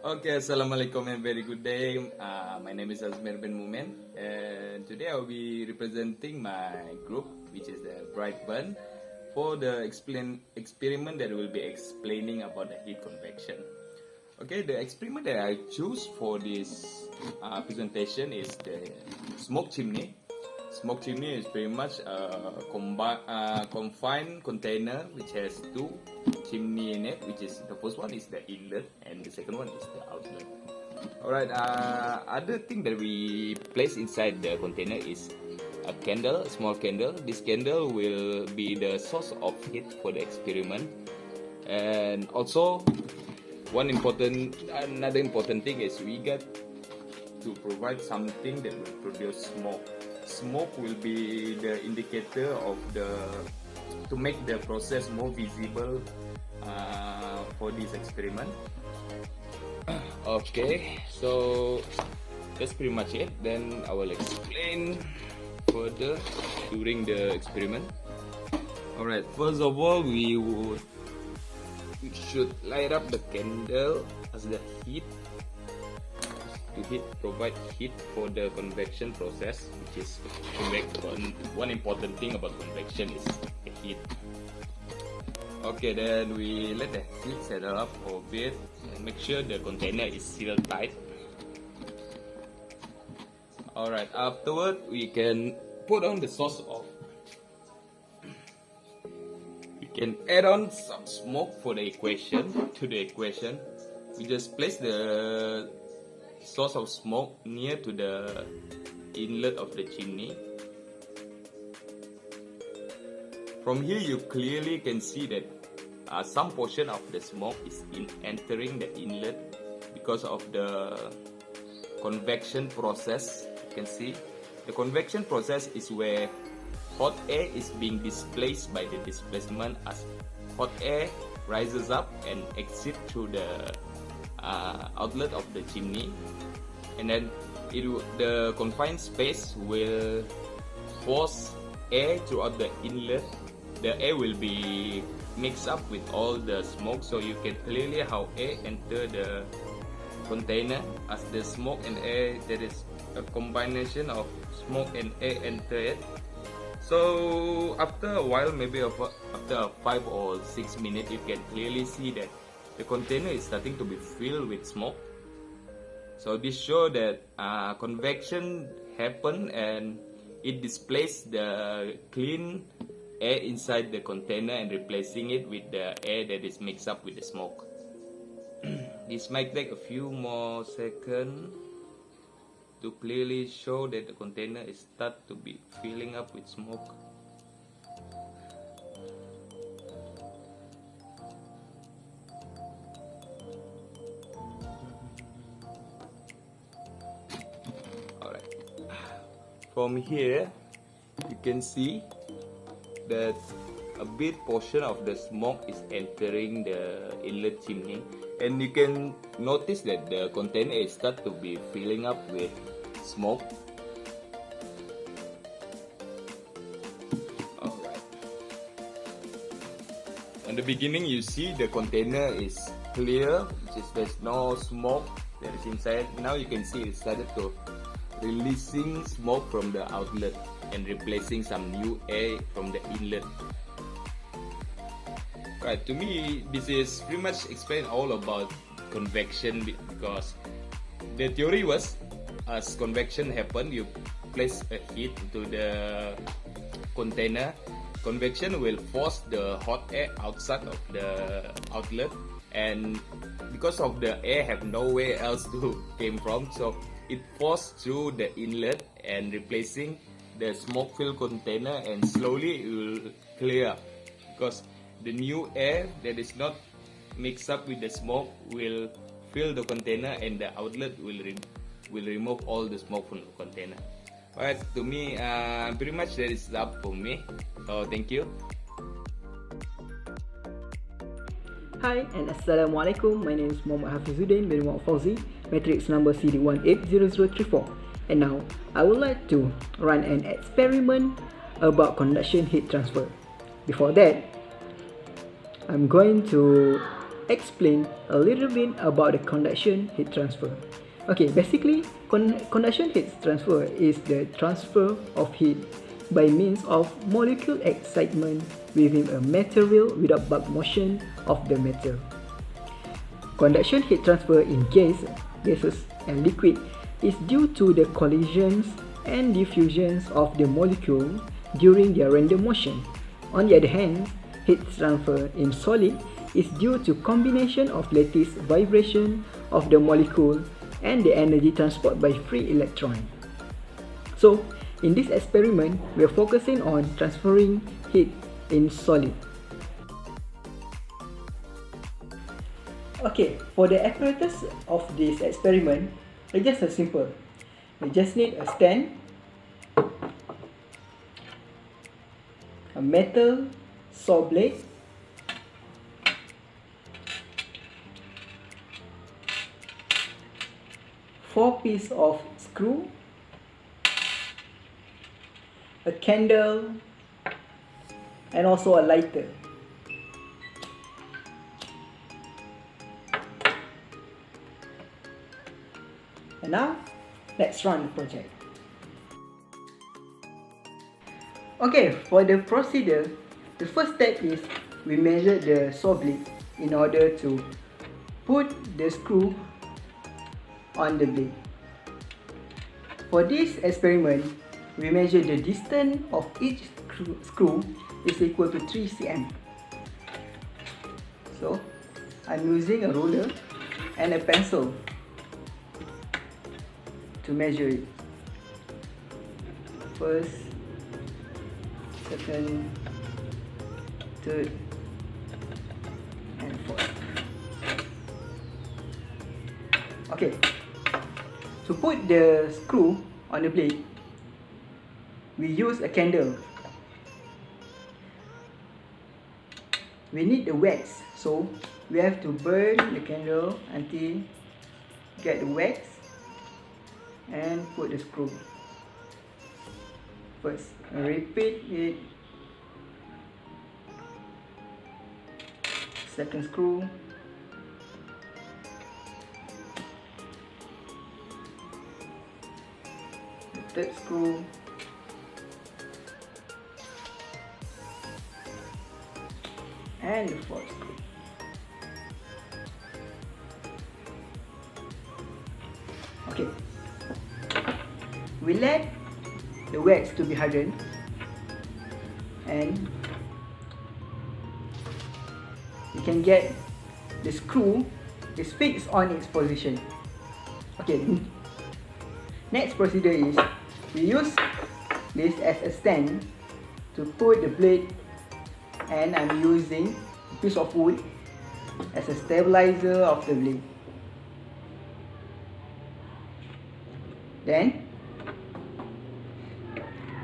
Okay, assalamualaikum and very good day. My name is Azmir bin Mumen, and today I'll be representing my group, which is the Brightburn, for the experiment that will be explaining about the heat convection. Okay, the experiment that I choose for this presentation is the smoke chimney. Smoke chimney is pretty much a confined container which has two chimney in it, which is the first one is the inlet and the second one is the outlet. Alright, other thing that we place inside the container is a candle, a small candle. This candle will be the source of heat for the experiment. And also, another important thing is we got to provide something that will produce smoke. Smoke will be the indicator of to make the process more visible for this experiment. Okay, so that's pretty much it. Then I will explain further during the experiment. Alright, first of all, we should light up the candle as the heat provide heat for the convection process, which is one important thing about convection is the heat. Okay, then we let the heat settle up for a bit and make sure the container is sealed tight. Alright, afterward we can put on the source of. We can add on some smoke for the equation. To the equation, we just place the source of smoke near to the inlet of the chimney. From here you clearly can see that some portion of the smoke is entering the inlet because of the convection process. You can see the convection process is where hot air is being displaced by the displacement as hot air rises up and exits through the outlet of the chimney, and then the confined space will force air throughout the inlet. The air will be mixed up with all the smoke, so you can clearly how air enter the container. As the smoke and air, there is a combination of smoke and air enter it. So after a while, maybe after 5 or 6 minutes, you can clearly see that the container is starting to be filled with smoke. So this shows that convection happened and it displaced the clean air inside the container and replacing it with the air that is mixed up with the smoke. This might take a few more seconds to clearly show that the container is start to be filling up with smoke. Alright, from here you can see that a big portion of the smoke is entering the inlet chimney, and you can notice that the container is start to be filling up with smoke. Alright. In the beginning you see the container is clear, which is there's no smoke that is inside. Now you can see it started to releasing smoke from the outlet and replacing some new air from the inlet. Right, to me this is pretty much explain all about convection, because the theory was as convection happen, you place a heat into the container, convection will force the hot air outside of the outlet, and because of the air have nowhere else to came from, so it forced through the inlet and replacing the smoke filled container, and slowly it will clear because the new air that is not mixed up with the smoke will fill the container, and the outlet will remove all the smoke from the container. Alright, to me pretty much that is up for me, so thank you. Hi and Assalamualaikum, my name is Muhammad Hafizuddin bin Muhammad Fauzi, matrix number CD180034, and now I would like to run an experiment about conduction heat transfer. Before that, I'm going to explain a little bit about the conduction heat transfer. Okay, basically, conduction heat transfer is the transfer of heat by means of molecule excitement within a material without bulk motion of the metal. Conduction heat transfer in gases and liquid is due to the collisions and diffusions of the molecule during their random motion. On the other hand, heat transfer in solid is due to combination of lattice vibration of the molecule and the energy transport by free electron. So, in this experiment, we are focusing on transferring heat in solid. Okay, for the apparatus of this experiment, it's just as simple. We just need a stand, a metal saw blade, four pieces of screw, a candle, and also a lighter. And now, let's run the project. Okay, for the procedure, the first step is we measure the saw blade in order to put the screw on the blade. For this experiment, we measure the distance of each screw is equal to 3 cm. So, I'm using a ruler and a pencil to measure it. First, second, third, and fourth. Okay, to put the screw on the blade, we use a candle. We need the wax, so we have to burn the candle until get the wax and put the screw. First, repeat it. Second screw. The third screw. And the fourth screw. Okay. We let the wax to be hardened and you can get the screw is fixed on its position. Okay, next procedure is we use this as a stand to put the blade, and I'm using a piece of wood as a stabilizer of the blade. Then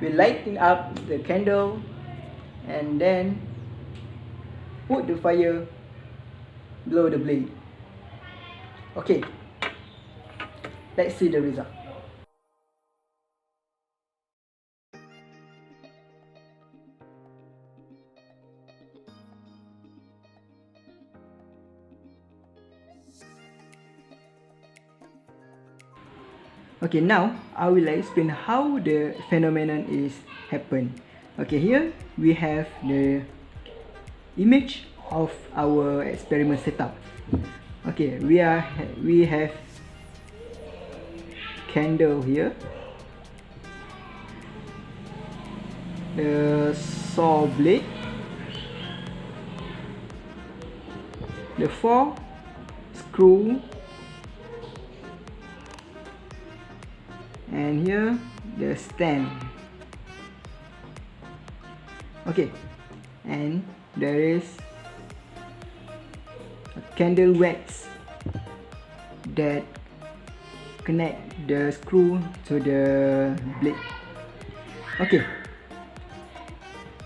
we lighten up the candle and then put the fire below the blade. Okay, let's see the result. Okay, now I will explain how the phenomenon is happen. Okay, here we have the image of our experiment setup. Okay, we have candle here, the saw blade, the 4 screw, and here the stand. Okay, and there is a candle wax that connect the screw to the blade. Okay,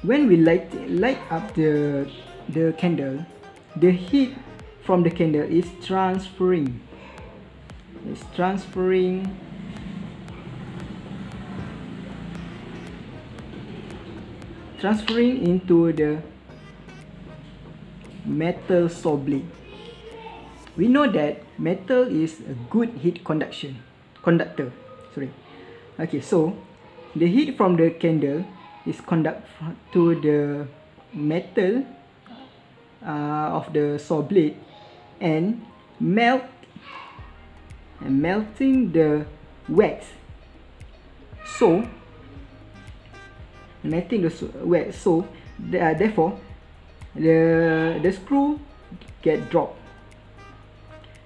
when we light up the candle, the heat from the candle is transferring into the metal saw blade. We know that metal is a good heat conductor. Okay, so the heat from the candle is conduct to the metal of the saw blade and melting the wax. So therefore the screw get dropped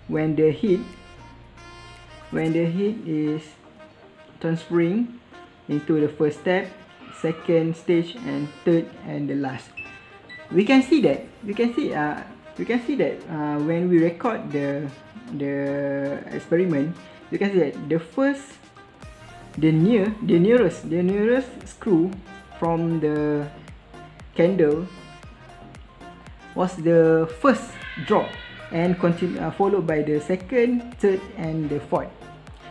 when the heat is transferring into the first step, second stage, and third and the last. We can see that when we record the experiment, you can see that the nearest screw from the candle was the first drop and followed by the second, third, and the fourth.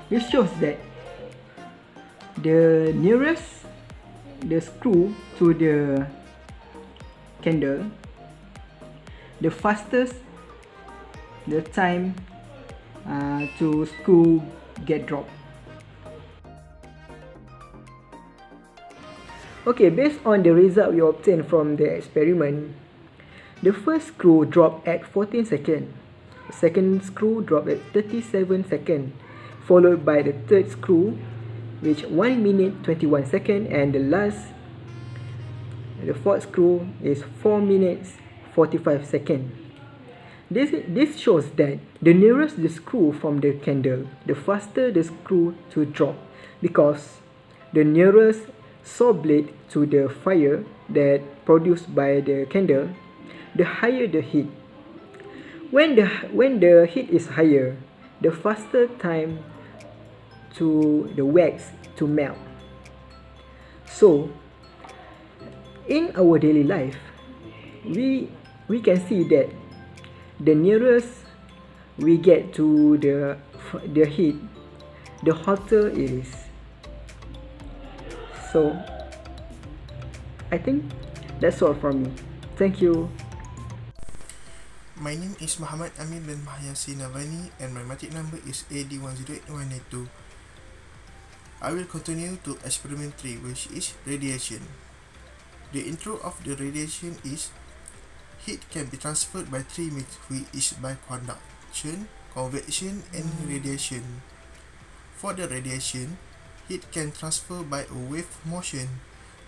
This shows that the nearest the screw to the candle, the fastest the time to screw get dropped. Okay, based on the result we obtained from the experiment, the first screw dropped at 14 seconds, the second screw dropped at 37 seconds, followed by the third screw which 1 minute 21 seconds, and the fourth screw is 4 minutes 45 seconds. This shows that the nearest the screw from the candle, the faster the screw to drop, because the nearest saw blade to the fire that produced by the candle, the higher the heat. When the heat is higher, the faster time to the wax to melt. So in our daily life, we can see that the nearest we get to the heat, the hotter it is. So I think that's all from me. Thank you. My name is Muhammad Amin bin Mahyasi Navani and my matric number is AD108182. I will continue to experiment 3, which is radiation. The intro of the radiation is: heat can be transferred by 3 means, which is by conduction, convection, and radiation. For the radiation, heat can transfer by a wave motion.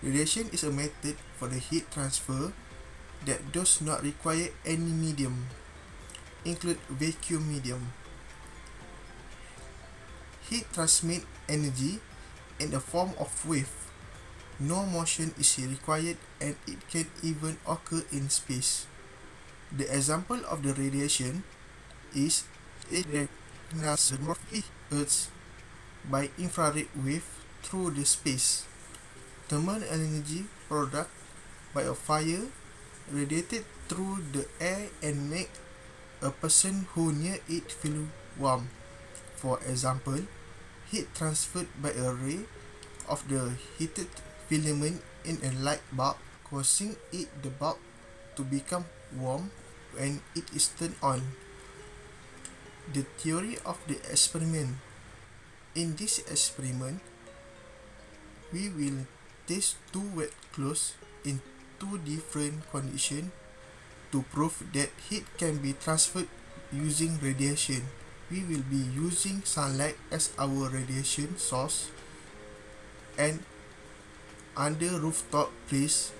Radiation is a method for the heat transfer that does not require any medium, include vacuum medium. Heat transmit energy in the form of wave. No motion is required and it can even occur in space. The example of the radiation is Earth by infrared wave through the space. Thermal energy product by a fire radiated through the air and make a person who near it feel warm. For example, heat transferred by a ray of the heated filament in a light bulb, causing the bulb to become warm when it is turned on. The theory of the experiment. In this experiment, we will test 2 wet clothes in 2 different conditions to prove that heat can be transferred using radiation. We will be using sunlight as our radiation source and under rooftop place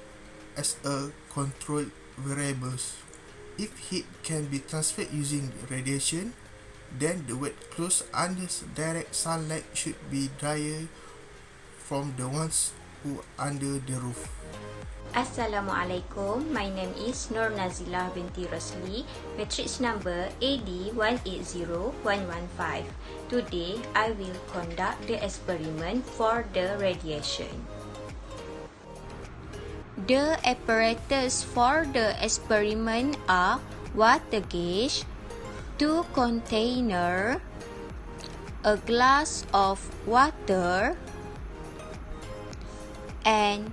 as a control variables. If heat can be transferred using radiation, then the wet clothes under direct sunlight should be drier from the ones who under the roof. Assalamualaikum, my name is Nur Nazilah binti Rosli, matrix number AD180115. Today, I will conduct the experiment for the radiation. The apparatus for the experiment are water gauge, 2 containers, a glass of water, and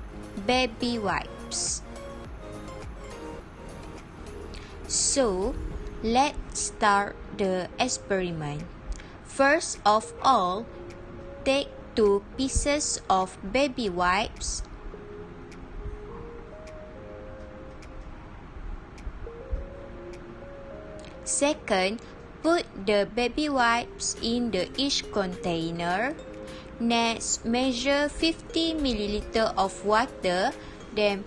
baby wipes. So, Let's start the experiment. First of all, take 2 pieces of baby wipes. Second, put the baby wipes in each container. Next, measure 50 ml of water, then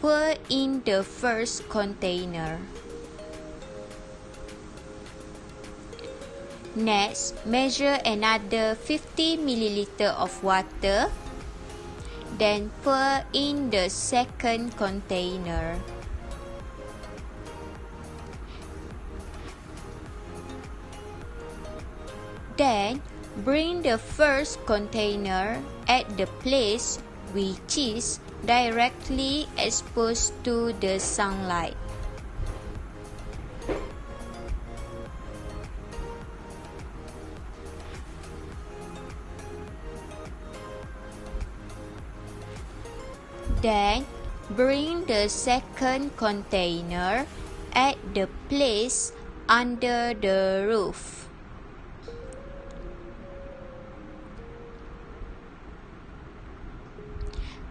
pour in the first container. Next, measure another 50 ml of water, then pour in the second container. Then, bring the first container at the place which is directly exposed to the sunlight. Then, bring the second container at the place under the roof.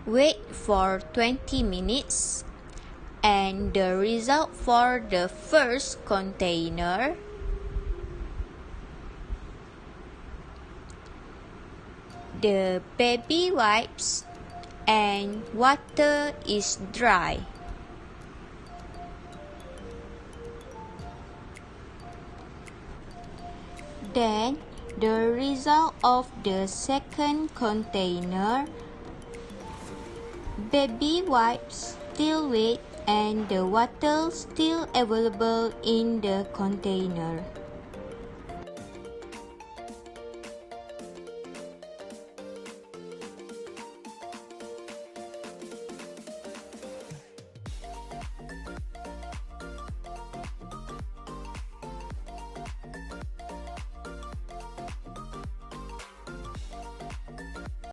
Wait for 20 minutes, and the result for the first container, the baby wipes and water is dry. Then the result of the second container, baby wipes still wet and the water still available in the container.